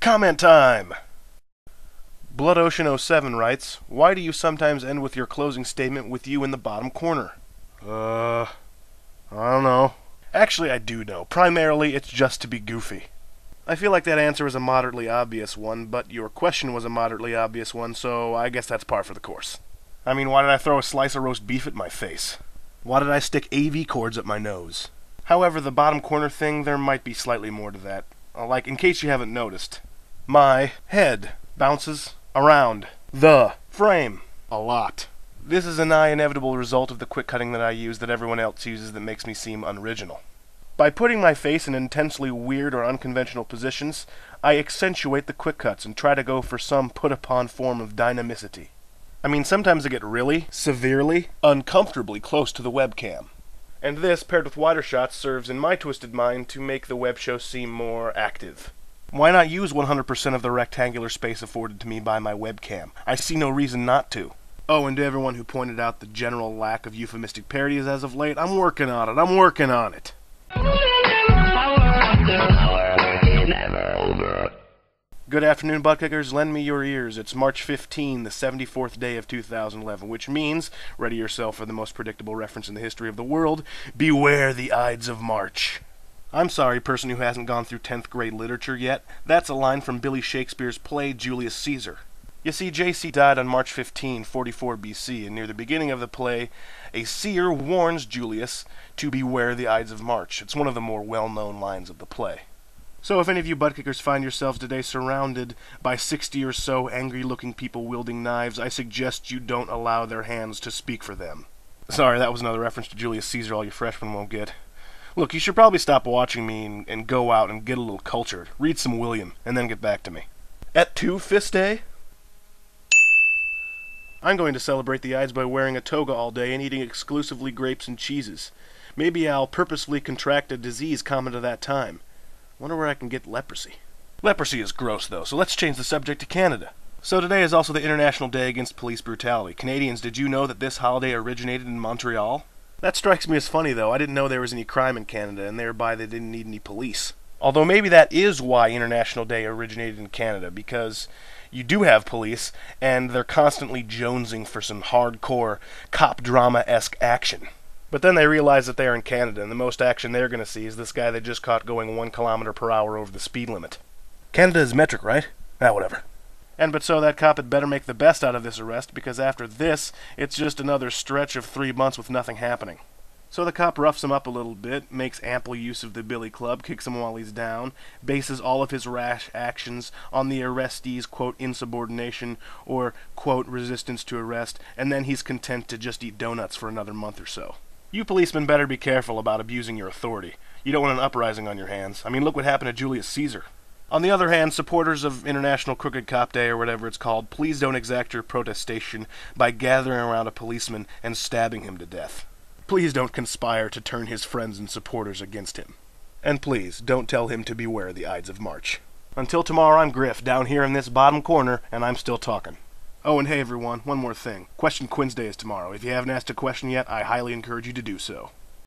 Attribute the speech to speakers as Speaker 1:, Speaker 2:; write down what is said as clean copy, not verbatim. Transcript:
Speaker 1: Comment time! BloodOcean07 writes, why do you sometimes end with your closing statement with you in the bottom corner? I don't know. Actually, I do know. Primarily, it's just to be goofy. I feel like that answer is a moderately obvious one, but your question was a moderately obvious one, so I guess that's par for the course. I mean, why did I throw a slice of roast beef at my face? Why did I stick AV cords up my nose? However, the bottom corner thing, there might be slightly more to that. Like, in case you haven't noticed, my head bounces around the frame a lot. This is a nigh inevitable result of the quick cutting that I use that everyone else uses that makes me seem unoriginal. By putting my face in intensely weird or unconventional positions, I accentuate the quick cuts and try to go for some put-upon form of dynamicity. I mean, sometimes I get really, severely, uncomfortably close to the webcam. And this, paired with wider shots, serves in my twisted mind to make the web show seem more active. Why not use 100% of the rectangular space afforded to me by my webcam? I see no reason not to. Oh, and to everyone who pointed out the general lack of euphemistic parodies as of late, I'm working on it. Good afternoon, butt kickers. Lend me your ears. It's March 15, the 74th day of 2011, which means, ready yourself for the most predictable reference in the history of the world, beware the Ides of March. I'm sorry, person who hasn't gone through 10th grade literature yet. That's a line from Billy Shakespeare's play Julius Caesar. You see, J.C. died on March 15, 44 B.C., and near the beginning of the play, a seer warns Julius to beware the Ides of March. It's one of the more well-known lines of the play. So if any of you butt-kickers find yourselves today surrounded by 60 or so angry-looking people wielding knives, I suggest you don't allow their hands to speak for them. Sorry, that was another reference to Julius Caesar all you freshmen won't get. Look, you should probably stop watching me and go out and get a little cultured. Read some William, and then get back to me. Et tu, Fist Day? I'm going to celebrate the Ides by wearing a toga all day and eating exclusively grapes and cheeses. Maybe I'll purposefully contract a disease common to that time. Wonder where I can get leprosy. Leprosy is gross, though, so let's change the subject to Canada. So today is also the International Day Against Police Brutality. Canadians, did you know that this holiday originated in Montreal? That strikes me as funny, though. I didn't know there was any crime in Canada, and thereby they didn't need any police. Although maybe that is why International Day originated in Canada, because you do have police, and they're constantly jonesing for some hardcore cop drama-esque action. But then they realize that they're in Canada, and the most action they're going to see is this guy they just caught going 1 kilometer per hour over the speed limit. Canada is metric, right? Whatever. But so that cop had better make the best out of this arrest, because after this, it's just another stretch of 3 months with nothing happening. So the cop roughs him up a little bit, makes ample use of the billy club, kicks him while he's down, bases all of his rash actions on the arrestee's, quote, insubordination, or, quote, resistance to arrest, and then he's content to just eat donuts for another month or so. You policemen better be careful about abusing your authority. You don't want an uprising on your hands. I mean, look what happened to Julius Caesar. On the other hand, supporters of International Crooked Cop Day, or whatever it's called, please don't exact your protestation by gathering around a policeman and stabbing him to death. Please don't conspire to turn his friends and supporters against him. And please, don't tell him to beware the Ides of March. Until tomorrow, I'm Griff, down here in this bottom corner, and I'm still talking. Oh, and hey everyone, one more thing. Question Quiz Day is tomorrow. If you haven't asked a question yet, I highly encourage you to do so.